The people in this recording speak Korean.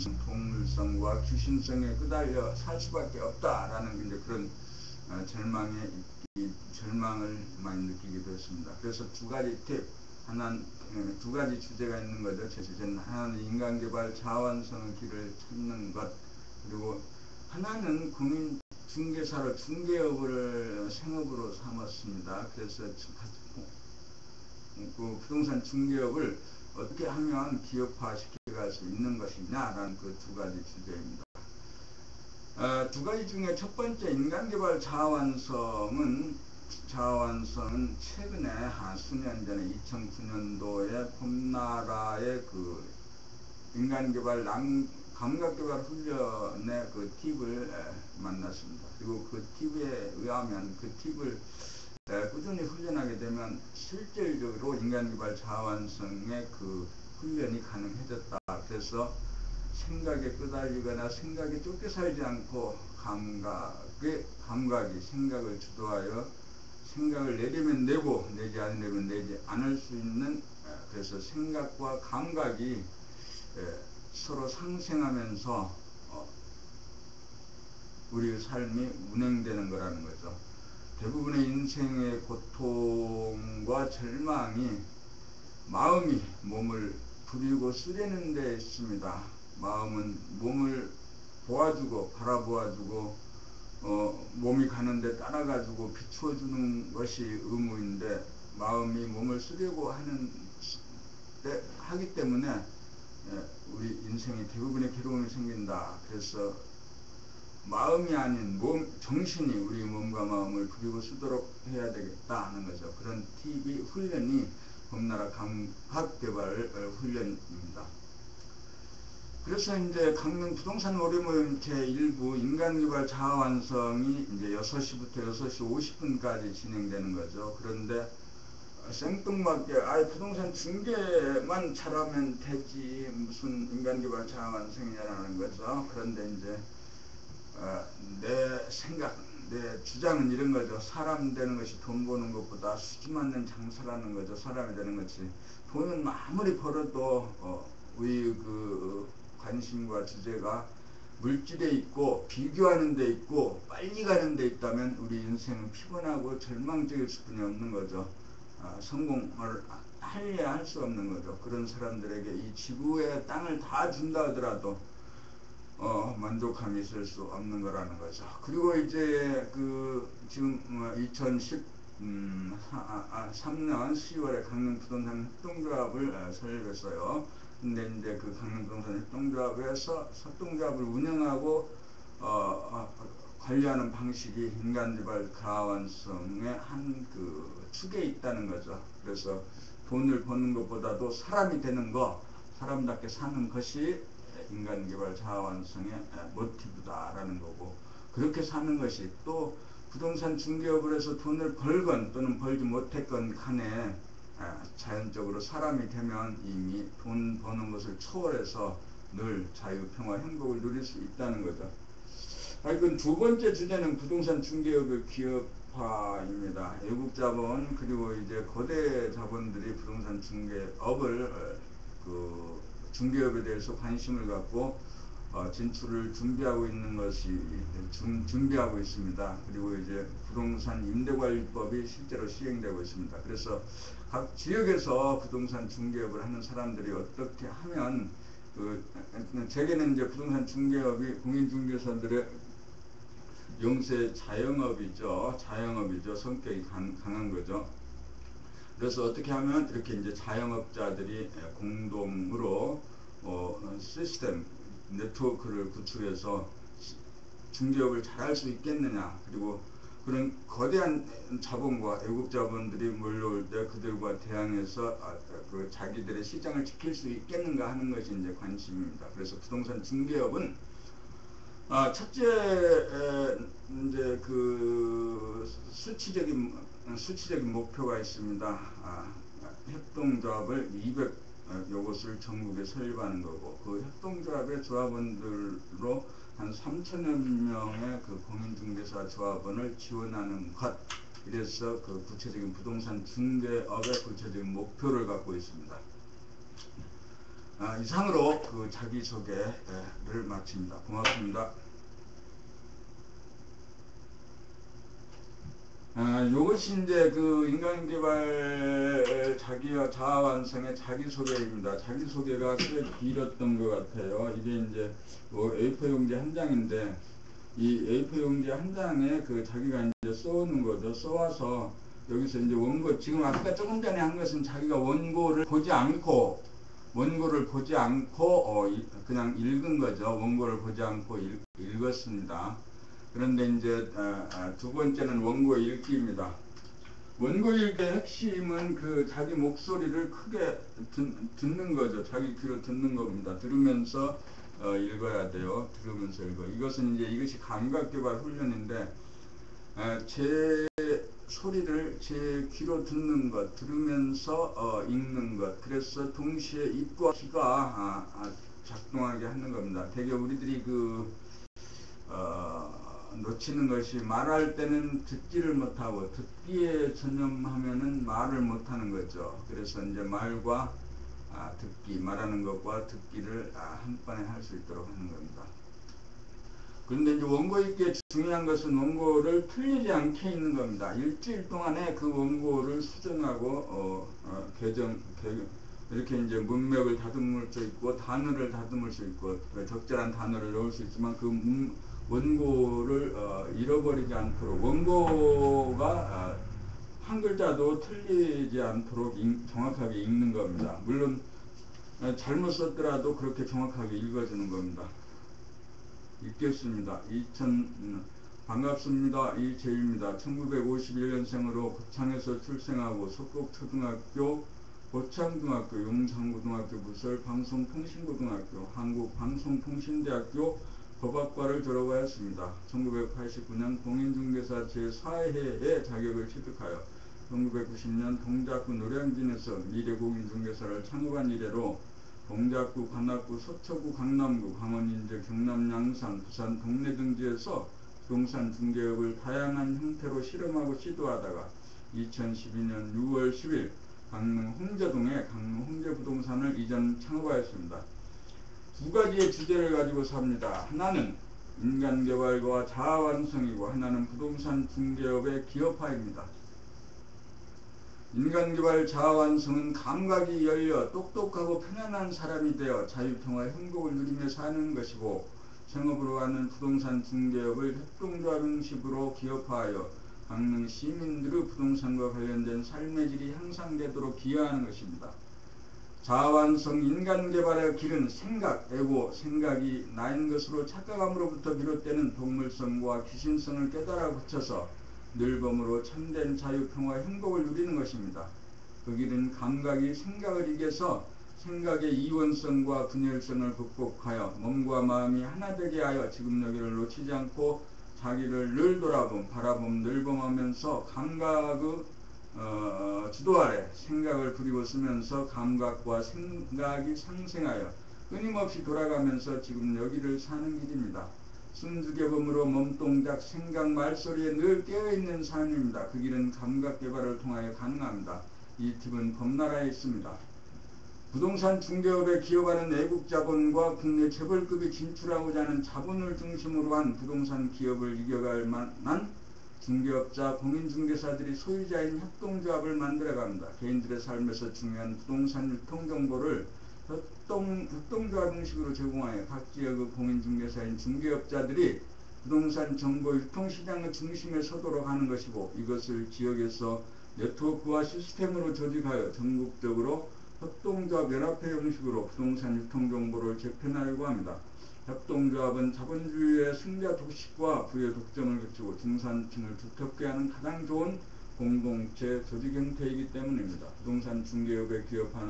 자원성, 동물성과 귀신성에 끄달려 살 수밖에 없다라는 이제 그런 절망을 많이 느끼게 되었습니다. 그래서 두 가지 팁, 두 가지 주제가 있는 거죠. 제 주제는 하나는 인간개발 자원성의 길을 찾는 것, 그리고 하나는 공인중개사로 중개업을 생업으로 삼았습니다. 그래서 그 부동산 중개업을 어떻게 하면 기업화시켜갈 수 있는 것이냐라는 그 두 가지 주제입니다. 두 가지 중에 첫 번째 인간개발 자원성은 최근에 한 수년 전에 2009년도에 봄나라의 그 인간개발 감각개발 훈련의 그 팁을 만났습니다. 그리고 그 팁에 의하면 그 팁을 꾸준히 훈련하게 되면 실질적으로 인간개발 자원성의 그 훈련이 가능해졌다. 그래서 생각에 끄달리거나 생각에 쫓겨 살지 않고 감각이 생각을 주도하여 생각을 내려면 내고 내지 않으려면 내지 않을 수 있는, 그래서 생각과 감각이 서로 상생하면서 우리의 삶이 운행되는 거라는 거죠. 대부분의 인생의 고통과 절망이 마음이 몸을 부리고 쓰려는 데 있습니다. 마음은 몸을 보아주고 바라보아주고 몸이 가는데 따라가지고 비추어주는 것이 의무인데, 마음이 몸을 쓰려고 하기 때문에 우리 인생이 대부분의 괴로움이 생긴다. 그래서 마음이 아닌 정신이 우리 몸과 마음을 부리고 쓰도록 해야 되겠다 하는 거죠. 그런 훈련이 봄나라 감각개발 훈련입니다. 그래서 이제 강릉 부동산 오래모임 제1부 인간개발 자아완성이 이제 6시부터 6시 50분까지 진행되는 거죠. 그런데 생뚱맞게 부동산 중개만 잘하면 되지 무슨 인간개발 자아완성이냐라는 거죠. 그런데 이제 내 생각, 내 주장은 이런 거죠. 사람 되는 것이 돈 버는 것보다 수지 맞는 장사라는 거죠. 사람이 되는 것이. 돈은 아무리 벌어도 우리 그 관심과 주제가 물질에 있고 비교하는 데 있고 빨리 가는 데 있다면 우리 인생은 피곤하고 절망적일 수뿐이 없는 거죠. 성공을 하려야 할 수 없는 거죠. 그런 사람들에게 이 지구의 땅을 다 준다 하더라도 만족함이 있을 수 없는 거라는 거죠. 그리고 이제 지금 2013년 10월에 강릉 부동산 협동조합을 설립했어요. 근데 이제 그 강릉 부동산 협동조합에서 협동조합을 운영하고 관리하는 방식이 인간개발 자원성의 한 축에 있다는 거죠. 그래서 돈을 버는 것보다도 사람이 되는 거, 사람답게 사는 것이 인간개발 자아완성의 모티브다라는 거고, 그렇게 사는 것이 또 부동산 중개업을 해서 돈을 벌건 또는 벌지 못했건 간에 자연적으로 사람이 되면 이미 돈 버는 것을 초월해서 늘 자유, 평화, 행복을 누릴 수 있다는 거죠. 하여튼 두 번째 주제는 부동산 중개업의 기업화입니다. 외국 자본 그리고 이제 거대 자본들이 부동산 중개업을 중개업에 대해서 관심을 갖고 진출을 준비하고 있는 것이 준비하고 있습니다. 그리고 이제 부동산 임대관리법이 실제로 시행되고 있습니다. 그래서 각 지역에서 부동산 중개업을 하는 사람들이 어떻게 하면 제게는 이제 부동산 중개업이 공인중개사들의 영세 자영업이죠. 성격이 강한 거죠. 그래서 어떻게 하면 이렇게 이제 자영업자들이 공동으로 시스템 네트워크를 구축해서 중개업을 잘할 수 있겠느냐, 그리고 그런 거대한 자본과 외국 자본들이 몰려올 때 그들과 대항해서 자기들의 시장을 지킬 수 있겠는가 하는 것이 이제 관심입니다. 그래서 부동산 중개업은 첫째 이제 수치적인 목표가 있습니다. 협동조합을 200 요것을 전국에 설립하는 거고, 그 협동조합의 조합원들로 한 3,000여 명의 공인중개사 조합원을 지원하는 것, 이래서 구체적인 부동산 중개업의 구체적인 목표를 갖고 있습니다. 이상으로 그 자기소개를 마칩니다. 고맙습니다. 요것이 이제 그 인간개발 자기와 자아 완성의 자기소개입니다. 자기소개가 꽤 길었던 것 같아요. 이게 이제 뭐 A4 용지 한 장인데, 이 A4 용지 한 장에 그 자기가 이제 써오는 거죠. 써와서 여기서 이제 원고, 지금 아까 조금 전에 한 것은 자기가 원고를 보지 않고 그냥 읽은 거죠. 원고를 보지 않고 읽었습니다. 그런데 이제 두 번째는 원고 읽기입니다. 원고 읽기의 핵심은 그 자기 목소리를 크게 듣는 거죠. 자기 귀로 듣는 겁니다. 들으면서 읽어야 돼요. 들으면서 읽어. 이것이 감각개발 훈련인데, 제 소리를 제 귀로 듣는 것, 들으면서 읽는 것. 그래서 동시에 입과 귀가 작동하게 하는 겁니다. 되게 우리들이 놓치는 것이, 말할 때는 듣지를 못하고 듣기에 전념하면은 말을 못하는 거죠. 그래서 이제 말과 듣기, 말하는 것과 듣기를 한 번에 할 수 있도록 하는 겁니다. 그런데 이제 원고 읽기에 중요한 것은 원고를 틀리지 않게 읽는 겁니다. 일주일 동안에 그 원고를 수정하고 이렇게 이제 문맥을 다듬을 수 있고 단어를 다듬을 수 있고 적절한 단어를 넣을 수 있지만 그 원고를 잃어버리지 않도록, 원고가 한 글자도 틀리지 않도록 정확하게 읽는 겁니다. 물론 잘못 썼더라도 그렇게 정확하게 읽어주는 겁니다. 읽겠습니다. 반갑습니다. 이재유입니다. 1951년생으로 고창에서 출생하고 석곡초등학교, 고창중학교, 용산고등학교 부설, 방송통신고등학교, 한국방송통신대학교 법학과를 졸업하였습니다. 1989년 공인중개사 제4회의 자격을 취득하여 1990년 동작구 노량진에서 미래공인중개사를 창업한 이래로 동작구, 관악구, 서초구, 강남구, 강원, 인제, 경남, 양산, 부산, 동래 등지에서 부동산 중개업을 다양한 형태로 실험하고 시도하다가 2012년 6월 10일 강릉 홍제동에 강릉 홍제부동산을 이전 창업하였습니다. 두 가지의 주제를 가지고 삽니다. 하나는 인간개발과 자아완성이고 하나는 부동산 중개업의 기업화입니다. 인간개발 자아완성은 감각이 열려 똑똑하고 편안한 사람이 되어 자유평화 행복을 누리며 사는 것이고, 생업으로 하는 부동산 중개업을 협동조합 형식으로 기업화하여 강릉 시민들의 부동산과 관련된 삶의 질이 향상되도록 기여하는 것입니다. 자아완성 인간개발의 길은 생각, 생각이 나인 것으로 착각함으로부터 비롯되는 동물성과 귀신성을 깨달아 붙여서 늘범으로 참된 자유, 평화, 행복을 누리는 것입니다. 그 길은 감각이 생각을 이겨서 생각의 이원성과 분열성을 극복하여 몸과 마음이 하나 되게 하여 지금 여기를 놓치지 않고 자기를 늘 바라봄, 늘범하면서 감각의 주도 아래 생각을 부리고 쓰면서 감각과 생각이 상생하여 끊임없이 돌아가면서 지금 여기를 사는 길입니다. 순주개범으로 몸동작, 생각, 말소리에 늘 깨어있는 삶입니다. 그 길은 감각개발을 통하여 가능합니다. 이 팁은 범나라에 있습니다. 부동산 중개업에 기여하는 외국 자본과 국내 재벌급이 진출하고자 하는 자본을 중심으로 한 부동산 기업을 이겨갈 만한 중개업자, 공인중개사들이 소유자인 협동조합을 만들어갑니다. 개인들의 삶에서 중요한 부동산 유통정보를 협동조합 형식으로 제공하여 각 지역의 공인중개사인 중개업자들이 부동산 정보 유통시장의 중심에 서도록 하는 것이고, 이것을 지역에서 네트워크와 시스템으로 조직하여 전국적으로 협동조합 연합회 형식으로 부동산 유통정보를 재편하려고 합니다. 협동조합은 자본주의의 승자 독식과 부의 독점을 그치고 중산층을 두텁게 하는 가장 좋은 공동체 조직 형태이기 때문입니다. 부동산 중개업에 기업하는